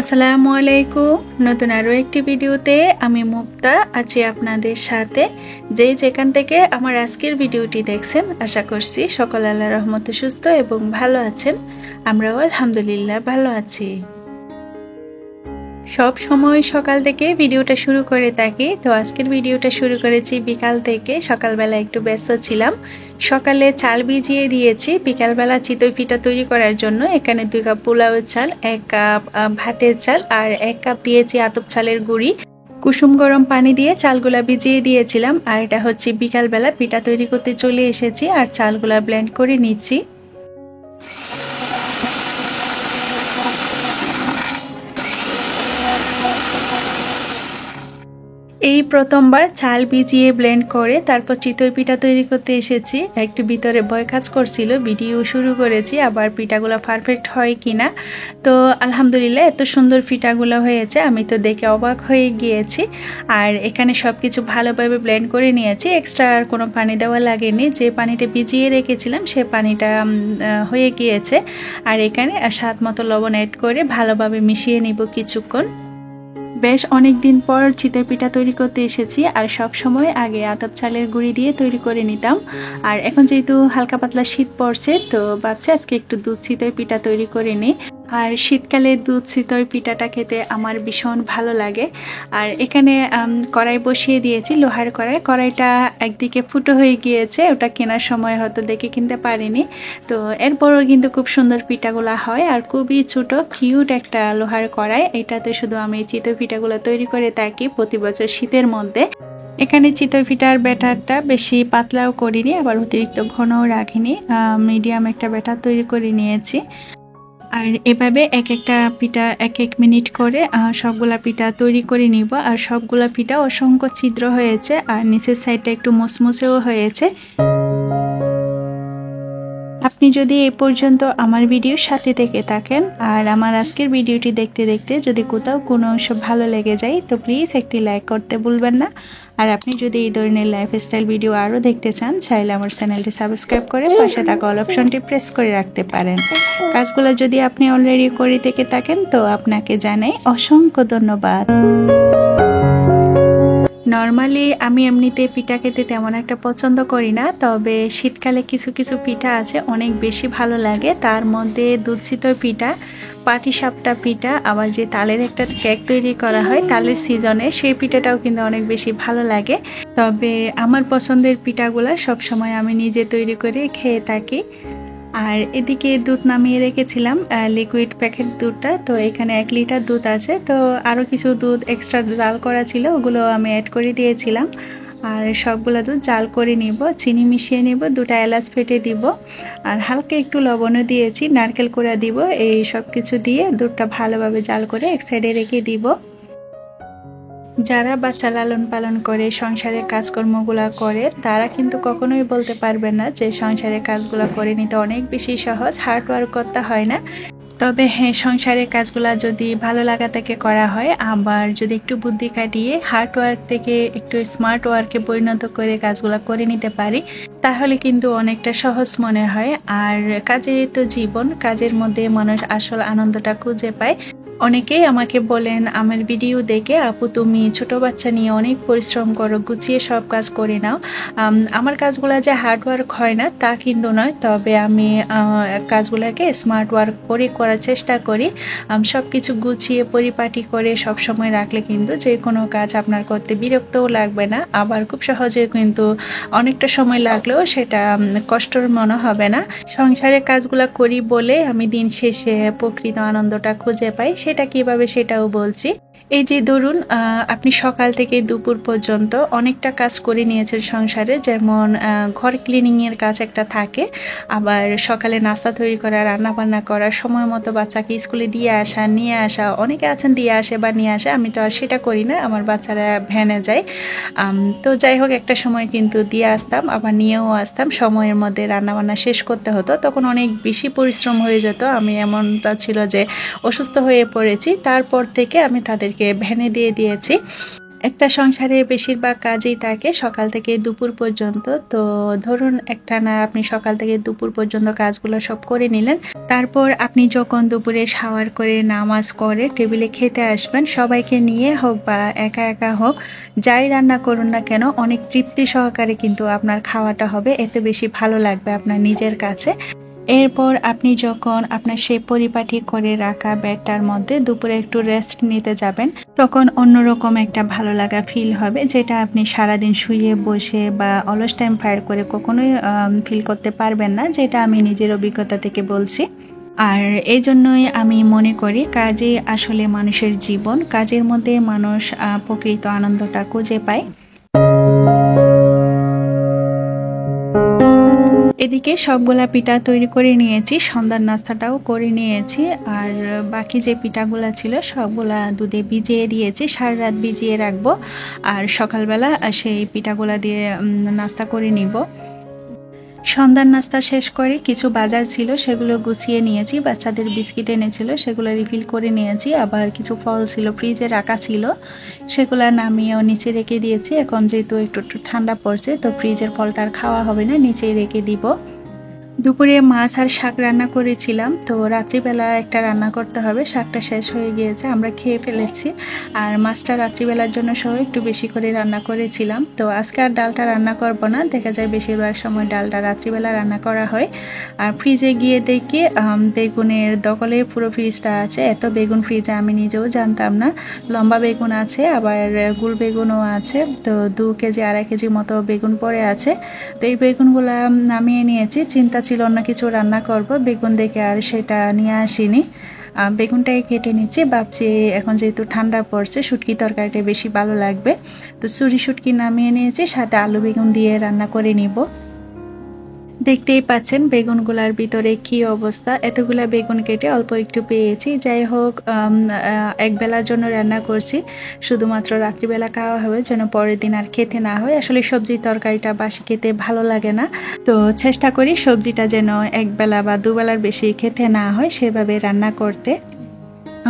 আসসালামু আলাইকুম। নতুন আরও একটি ভিডিওতে আমি মুক্তা আছি আপনাদের সাথে। যেখান থেকে আমার আজকের ভিডিওটি দেখছেন, আশা করছি সকল আল্লাহর রহমতে সুস্থ এবং ভালো আছেন। আমরাও আলহামদুলিল্লাহ ভালো আছি। সব সময় সকাল থেকে ভিডিওটা শুরু করে থাকি, তো আজকের ভিডিওটা শুরু করেছি বিকাল থেকে। সকালবেলা একটু ব্যস্ত ছিলাম। সকালে চাল ভিজিয়ে দিয়েছি বিকালবেলা চিতই পিঠা তৈরি করার জন্য। এখানে 2 কাপ পোলাওয়ের চাল, 1 কাপ ভাতের চাল আর 1 কাপ দিয়েছি আতপ চালের গুঁড়ি। কুসুম গরম পানি দিয়ে চালগুলা ভিজিয়ে দিয়েছিলাম। আর এটা হচ্ছে বিকালবেলা পিঠা তৈরি করতে চলে এসেছি আর চালগুলা ব্লেন্ড করে নিচ্ছি। এই প্রথমবার চাল ভিজিয়ে ব্লেন্ড করে তারপর চিতই পিঠা তৈরি করতে এসেছি। একটু ভিতরে ভয় কাজ করছিল, ভিডিও শুরু করেছি আবার পিঠাগুলো পারফেক্ট হয় কিনা। তো আলহামদুলিল্লাহ এত সুন্দর পিঠাগুলো হয়েছে, আমি তো দেখে অবাক হয়ে গিয়েছি। আর এখানে সব কিছু ভালোভাবে ব্লেন্ড করে নিয়েছি, এক্সট্রা আর কোনো পানি দেওয়া লাগেনি। যে পানিটা ভিজিয়ে রেখেছিলাম সে পানিটা হয়ে গিয়েছে। আর এখানে স্বাদ মতো লবণ অ্যাড করে ভালোভাবে মিশিয়ে নিব কিছুক্ষণ। বেশ অনেক দিন পর চিতই পিঠা তৈরি করতে এসেছি। আর সব সময় আগে আতপ চালের গুঁড়ি দিয়ে তৈরি করে নিতাম। আর এখন যেহেতু হালকা পাতলা শীত পড়ছে, তো ভাবছি আজকে একটু দুধ চিতই পিঠা তৈরি করে নিই। আর শীতকালে দুধ চিতই পিঠাটা খেতে আমার ভীষণ ভালো লাগে। আর এখানে কড়াই বসিয়ে দিয়েছি, লোহার কড়াই। কড়াইটা একদিকে ফুটো হয়ে গিয়েছে, ওটা কেনার সময় হয়তো দেখে কিনতে পারিনি। তো এরপরও কিন্তু খুব সুন্দর পিঠাগুলো হয়। আর খুবই ছোট কিউট একটা লোহার কড়াই, এটাতে শুধু আমি চিতই পিঠাগুলো তৈরি করে থাকি প্রতি বছর শীতের মধ্যে। এখানে চিতই পিঠার ব্যাটারটা বেশি পাতলাও করিনি, আবার অতিরিক্ত ঘনও রাখিনি, মিডিয়াম একটা ব্যাটার তৈরি করে নিয়েছি। আর এভাবে এক একটা পিঠা 1 মিনিট করে সবগুলা পিঠা তৈরি করে নিব। আর সবগুলা পিঠা অসংখ্য ছিদ্র হয়েছে আর নিচের সাইডটা একটু মুসমুসেও হয়েছে। আপনি যদি এই পর্যন্ত আমার ভিডিওর সাথে থেকে থাকেন আর আমার আজকের ভিডিওটি দেখতে দেখতে যদি কোথাও কোনো অংশ ভালো লেগে যায়, তো প্লিজ একটি লাইক করতে ভুলবেন না। আর আপনি যদি এই ধরনের লাইফস্টাইল ভিডিও আরও দেখতে চান, চাইলে আমার চ্যানেলটি সাবস্ক্রাইব করে পাশে থাকা অল অপশনটি প্রেস করে রাখতে পারেন। কাজগুলো যদি আপনি অলরেডি করে থেকে থাকেন, তো আপনাকে জানাই অসংখ্য ধন্যবাদ। নর্মালি আমি এমনিতে পিঠা খেতে তেমন একটা পছন্দ করি না, তবে শীতকালে কিছু কিছু পিঠা আছে অনেক বেশি ভালো লাগে। তার মধ্যে দুধ চিতই পিঠা, পাটিসাপটা পিঠা, আবার যে তালের একটা কেক তৈরি করা হয় তালের সিজনে, সেই পিঠাটাও কিন্তু অনেক বেশি ভালো লাগে। তবে আমার পছন্দের পিঠাগুলো সবসময় আমি নিজে তৈরি করে খেয়ে থাকি। আর এদিকে দুধ নামিয়ে রেখেছিলাম, লিকুইড প্যাকেট দুধটা। তো এখানে 1 লিটার দুধ আছে, তো আরও কিছু দুধ এক্সট্রা জাল করা ছিল, ওগুলো আমি অ্যাড করে দিয়েছিলাম। আর সবগুলো দুধ জাল করে নিব, চিনি মিশিয়ে নিব, 2টা এলাচ ফেটে দিব, আর হালকা একটু লবণও দিয়েছি, নারকেল কোড়া দিব। এই সব কিছু দিয়ে দুধটা ভালোভাবে জাল করে এক সাইডে রেখে দিব। যারা বাচ্চা লালন পালন করে সংসারের কাজকর্মগুলা করে, তারা কিন্তু কখনোই বলতে পারবে না যে সংসারের কাজগুলা করে নিতে অনেক বেশি সহজ, হার্ড ওয়ার্ক করতে হয় না। তবে হ্যাঁ, সংসারের কাজগুলা যদি ভালো লাগা থেকে করা হয়, আবার যদি একটু বুদ্ধি কাটিয়ে হার্ড ওয়ার্ক থেকে একটু স্মার্ট ওয়ার্কে পরিণত করে কাজগুলা করে নিতে পারি, তাহলে কিন্তু অনেকটা সহজ মনে হয়। আর কাজেই তো জীবন, কাজের মধ্যে মানুষ আসল আনন্দটা খুঁজে পায়। অনেকেই আমাকে বলেন আমার ভিডিও দেখে, আপু তুমি ছোট বাচ্চা নিয়ে অনেক পরিশ্রম করো, গুছিয়ে সব কাজ করে নাও। আমার কাজগুলো যে হার্ড ওয়ার্ক হয় না তা কিন্তু নয়, তবে আমি কাজগুলোকে স্মার্ট ওয়ার্ক করে করার চেষ্টা করি। সব কিছু গুছিয়ে পরিপাটি করে সব সময় রাখলে কিন্তু যে কোনো কাজ আপনার করতে বিরক্তও লাগবে না, আবার খুব সহজে কিন্তু অনেকটা সময় লাগলেও সেটা কষ্টর মনে হবে না। সংসারের কাজগুলো করি বলে আমি দিন শেষে প্রকৃত আনন্দটা খুঁজে পাই। সেটা কিভাবে সেটাও বলছি। এই যে ধরুন, আপনি সকাল থেকে দুপুর পর্যন্ত অনেকটা কাজ করে নিয়েছেন সংসারে, যেমন ঘর ক্লিনিংয়ের কাজ একটা থাকে, আবার সকালে নাস্তা তৈরি করা, রান্না বান্না করা, সময় মতো বাচ্চাকে স্কুলে দিয়ে আসা, নিয়ে আসা। অনেকে আছেন দিয়ে আসে বা নিয়ে আসে, আমি তো আর সেটা করি না, আমার বাচ্চারা ভ্যানে যায়। তো যাই হোক, একটা সময় কিন্তু দিয়ে আসতাম আবার নিয়েও আসতাম, সময়ের মধ্যে রান্নাবান্না শেষ করতে হতো। তখন অনেক বেশি পরিশ্রম হয়ে যেত, আমি এমনটা ছিল যে অসুস্থ হয়ে পড়েছি। তারপর থেকে আমি তাদেরকে ভ্যানে দিয়ে দিয়েছি। একটা সংসারে বেশিরভাগ কাজই থাকে সকাল থেকে দুপুর পর্যন্ত। তো ধরুন একটানা আপনি সকাল থেকে দুপুর পর্যন্ত কাজগুলো সব করে নিলেন, তারপর আপনি যখন দুপুরে শাওয়ার করে নামাজ করে টেবিলে খেতে আসবেন, সবাইকে নিয়ে হোক বা একা একা হোক, যাই রান্না করুন না কেন অনেক তৃপ্তি সহকারে কিন্তু আপনার খাওয়াটা হবে, এতে বেশি ভালো লাগবে আপনার নিজের কাছে। এরপর আপনি যখন আপনার সেই পরিপাটি করে রাখা ব্যাগটার মধ্যে দুপুরে একটু রেস্ট নিতে যাবেন, তখন অন্যরকম একটা ভালো লাগা ফিল হবে, যেটা আপনি সারাদিন শুয়ে বসে বা অলস টাইম ফায়ার করে কখনোই ফিল করতে পারবেন না, যেটা আমি নিজের অভিজ্ঞতা থেকে বলছি। আর এই জন্যই আমি মনে করি কাজই আসলে মানুষের জীবন, কাজের মধ্যে মানুষ প্রকৃত আনন্দটা খুঁজে পায়। এদিকে সবগুলা পিঠা তৈরি করে নিয়েছি, সন্ধ্যার নাস্তাটাও করে নিয়েছি। আর বাকি যে পিঠাগুলা ছিল সবগুলা দুধে ভিজিয়ে দিয়েছি, সারা রাত ভিজিয়ে রাখবো, আর সকালবেলা সেই পিঠাগুলা দিয়ে নাস্তা করে নিব। সন্ধ্যার নাস্তা শেষ করে কিছু বাজার ছিল সেগুলো গুছিয়ে নিয়েছি, বাচ্চাদের বিস্কিট এনেছিল সেগুলো রিফিল করে নিয়েছি, আবার কিছু ফল ছিল ফ্রিজে রাখা ছিল সেগুলো নামিয়েও নিচে রেখে দিয়েছি। এখন যেহেতু একটু ঠান্ডা পড়ছে তো ফ্রিজের ফলটা আর খাওয়া হবে না, নিচেই রেখে দিব। দুপুরে মাছ আর শাক রান্না করেছিলাম, তো রাত্রিবেলা একটা রান্না করতে হবে, শাকটা শেষ হয়ে গিয়েছে আমরা খেয়ে ফেলেছি, আর মাছটা রাত্রিবেলার জন্য সহ একটু বেশি করে রান্না করেছিলাম। তো আজকে আর ডালটা রান্না করব না, দেখা যায় বেশিরভাগ সময় ডালটা রাত্রিবেলা রান্না করা হয়। আর ফ্রিজে গিয়ে দেখি বেগুনের দখলে পুরো ফ্রিজটা আছে, এত বেগুন ফ্রিজে আমি নিজেও জানতাম না। লম্বা বেগুন আছে, আবার গুল বেগুনও আছে, তো 2 কেজি 2.5 কেজি মতো বেগুন পড়ে আছে। তো এই বেগুনগুলো নামিয়ে নিয়েছি, চিন্তা ছিল অন্য কিছু রান্না করব, বেগুন দেখে আর সেটা নিয়ে আসিনি। বেগুনটাই কেটে নিচ্ছি, ভাবছি এখন যেহেতু ঠান্ডা পড়ছে শুটকি তরকারিটা বেশি ভালো লাগবে, তো চুরি শুটকি নামিয়ে নিয়েছি, সাথে আলু বেগুন দিয়ে রান্না করে নিব। দেখতেই পাচ্ছেন বেগুনগুলার ভিতরে কি অবস্থা, এতগুলা বেগুন কেটে অল্প একটু পেয়েছি। যাই হোক এক বেলার জন্য রান্না করছি, শুধুমাত্র রাত্রিবেলা খাওয়া হবে যেন পরের দিন আর খেতে না হয়। আসলে সবজি তরকারিটা বাসি খেতে ভালো লাগে না, তো চেষ্টা করি সবজিটা যেন এক বেলা বা দুবেলার বেশি খেতে না হয় সেভাবে রান্না করতে।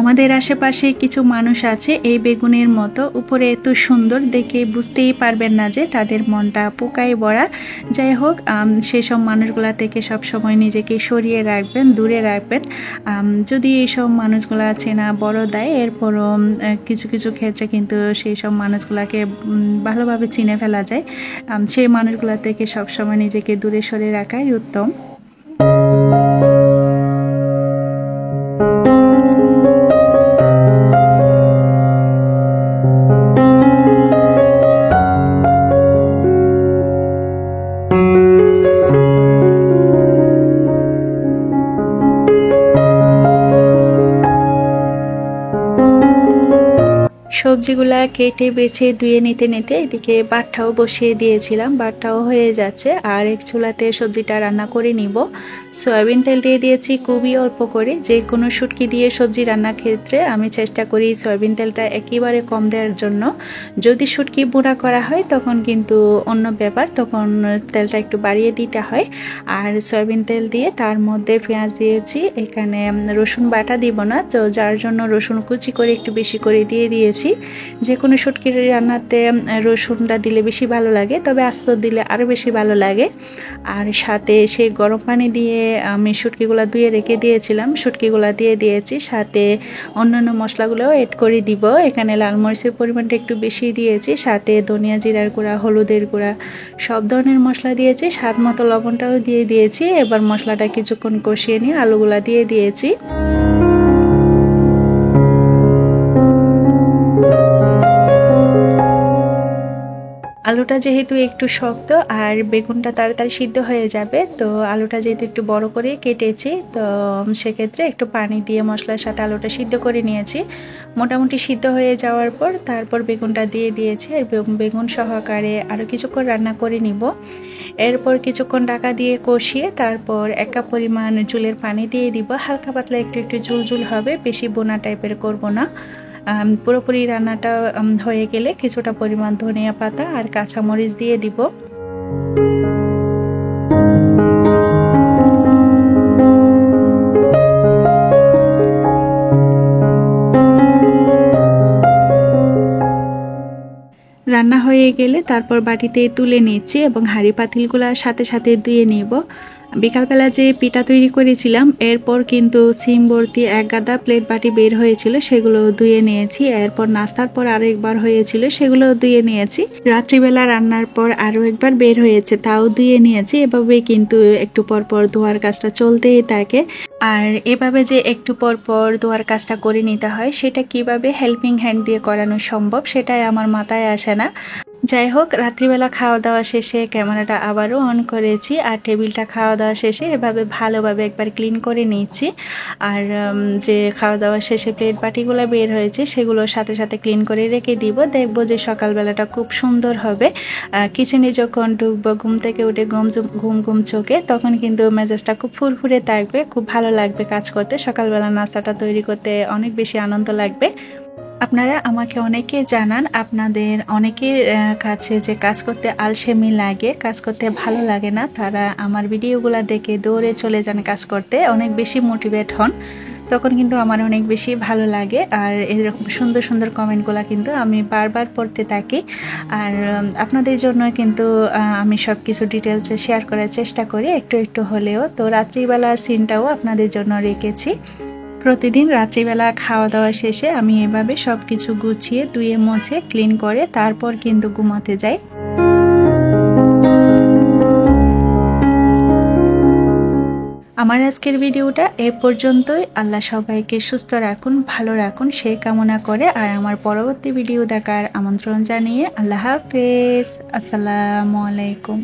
আমাদের আশেপাশে কিছু মানুষ আছে এই বেগুনের মতো, উপরে এত সুন্দর দেখে বুঝতেই পারবেন না যে তাদের মনটা পোকায় ভরা। যাই হোক সেসব মানুষগুলা থেকে সবসময় নিজেকে সরিয়ে রাখবেন, দূরে রাখবেন। যদি এইসব মানুষগুলা চেনা বড় দেয়, এরপরও কিছু কিছু ক্ষেত্রে কিন্তু সেই সব মানুষগুলাকে ভালোভাবে চিনে ফেলা যায়। সেই মানুষগুলা থেকে সবসময় নিজেকে দূরে সরিয়ে রাখাই উত্তম। সবজিগুলা কেটে বেছে ধুয়ে নিতে নিতে এদিকে বাটটাও বসিয়ে দিয়েছিলাম, বাটটাও হয়ে যাচ্ছে। আর এক চুলাতে সবজিটা রান্না করে নিব। সয়াবিন তেল দিয়ে দিয়েছি খুবই অল্প করে, যে কোনো শুটকি দিয়ে সবজি রান্নার ক্ষেত্রে আমি চেষ্টা করি সয়াবিন তেলটা একেবারে কম দেওয়ার জন্য। যদি শুটকি বুড়া করা হয় তখন কিন্তু অন্য ব্যাপার, তখন তেলটা একটু বাড়িয়ে দিতে হয়। আর সয়াবিন তেল দিয়ে তার মধ্যে পেঁয়াজ দিয়েছি, এখানে রসুন বাটা দিব না, তো যার জন্য রসুন কুচি করে একটু বেশি করে দিয়ে দিয়েছি। যে কোনো শুটকির রান্নাতে রসুনটা দিলে বেশি ভালো লাগে, তবে আস্ত দিলে আরও বেশি ভালো লাগে। আর সাথে সে গরম পানি দিয়ে আমি শুটকিগুলো ধুয়ে রেখে দিয়েছিলাম, শুটকিগুলো দিয়ে দিয়েছি, সাথে অন্যান্য মশলাগুলোও এড করে দিব। এখানে লাল মরিচের পরিমাণটা একটু বেশি দিয়েছি, সাথে ধনিয়া জিরার গুঁড়া, হলুদের গুঁড়া, সব ধরনের মশলা দিয়েছি, স্বাদ মতো লবণটাও দিয়ে দিয়েছি। এবার মশলাটা কিছুক্ষণ কষিয়ে নিয়ে আলুগুলা দিয়ে দিয়েছি। আলুটা যেহেতু একটু শক্ত আর বেগুনটা তাড়াতাড়ি সিদ্ধ হয়ে যাবে, তো আলুটা যেহেতু একটু বড় করে কেটেছি, তো সেক্ষেত্রে একটু পানি দিয়ে মশলার সাথে আলুটা সিদ্ধ করে নিয়েছি। মোটামুটি সিদ্ধ হয়ে যাওয়ার পর তারপর বেগুনটা দিয়ে দিয়েছি, আর বেগুন সহকারে আরও কিছুক্ষণ রান্না করে নিব। এরপর কিছুক্ষণ ঢাকা দিয়ে কষিয়ে তারপর 1 কাপ পরিমাণ জুলের পানি দিয়ে দিব। হালকা পাতলা একটু একটু ঝুল ঝুল হবে, বেশি বোনা টাইপের করব না। পুরোপুরি রান্নাটা হয়ে গেলে কিছুটা পরিমাণ ধনিয়া পাতা আর কাঁচামরিচ দিয়ে দিব। রান্না হয়ে গেলে তারপর বাটিতে তুলে নিচ্ছি এবং হাঁড়ি পাতিলগুলো সাথে সাথে ধুয়ে নিব। বিকালবেলা যে পিঠা তৈরি করেছিলাম এরপর কিন্তু সিম ভর্তি এক গাদা প্লেট বাটি বের হয়েছিল, সেগুলো ধুয়ে নিয়েছি। এরপর নাস্তার পর আরো একবার হয়েছিল, সেগুলো ধুয়ে নিয়েছি। রাত্রিবেলা রান্নার পর আরো একবার বের হয়েছে, তাও ধুয়ে নিয়েছি। এভাবে কিন্তু একটু পর পর ধোয়ার কাজটা চলতেই থাকে। আর এভাবে যে একটু পর পর ধোয়ার কাজটা করে নিতে হয় সেটা কিভাবে হেল্পিং হ্যান্ড দিয়ে করানো সম্ভব সেটাই আমার মাথায় আসে না। যাই হোক, রাত্রিবেলা খাওয়া দাওয়া শেষে ক্যামেরাটা আবারও অন করেছি আর টেবিলটা খাওয়া দাওয়া শেষে এভাবে ভালোভাবে একবার ক্লিন করে নিচ্ছি। আর যে খাওয়া দাওয়া শেষে প্লেট বাটিগুলো বের হয়েছে সেগুলো সাথে সাথে ক্লিন করে রেখে দিব। দেখবো যে সকালবেলাটা খুব সুন্দর হবে। কিচেনে যখন ঢুকবো ঘুম থেকে উঠে ঘুম ঘুম চোখে, তখন কিন্তু মেজাজটা খুব ফুরফুরে থাকবে, খুব ভালো লাগবে কাজ করতে। সকালবেলা নাস্তাটা তৈরি করতে অনেক বেশি আনন্দ লাগবে। আপনারা আমাকে অনেকে জানান আপনাদের অনেকের কাছে যে কাজ করতে আলসেমি লাগে, কাজ করতে ভালো লাগে না, তারা আমার ভিডিওগুলো দেখে দৌড়ে চলে যান কাজ করতে, অনেক বেশি মোটিভেট হন। তখন কিন্তু আমার অনেক বেশি ভালো লাগে। আর এরকম সুন্দর সুন্দর কমেন্টগুলো কিন্তু আমি বারবার পড়তে থাকি। আর আপনাদের জন্য কিন্তু আমি সব কিছু ডিটেলসে শেয়ার করার চেষ্টা করি একটু একটু হলেও। তো রাত্রিবেলার সিনটাও আপনাদের জন্য রেখেছি। প্রতিদিন রাত্রিবেলা খাওয়া দাওয়া শেষে আমি এভাবে সব কিছু গুছিয়ে ধুয়ে মুছে ক্লিন করে তারপর কিন্তু ঘুমাতে যাই। আমার আজকের ভিডিওটা এ পর্যন্তই। আল্লাহ সবাইকে সুস্থ রাখুন, ভালো রাখুন সেই কামনা করে আর আমার পরবর্তী ভিডিও দেখার আমন্ত্রণ জানিয়ে আল্লাহ হাফেজ। আসসালামু আলাইকুম।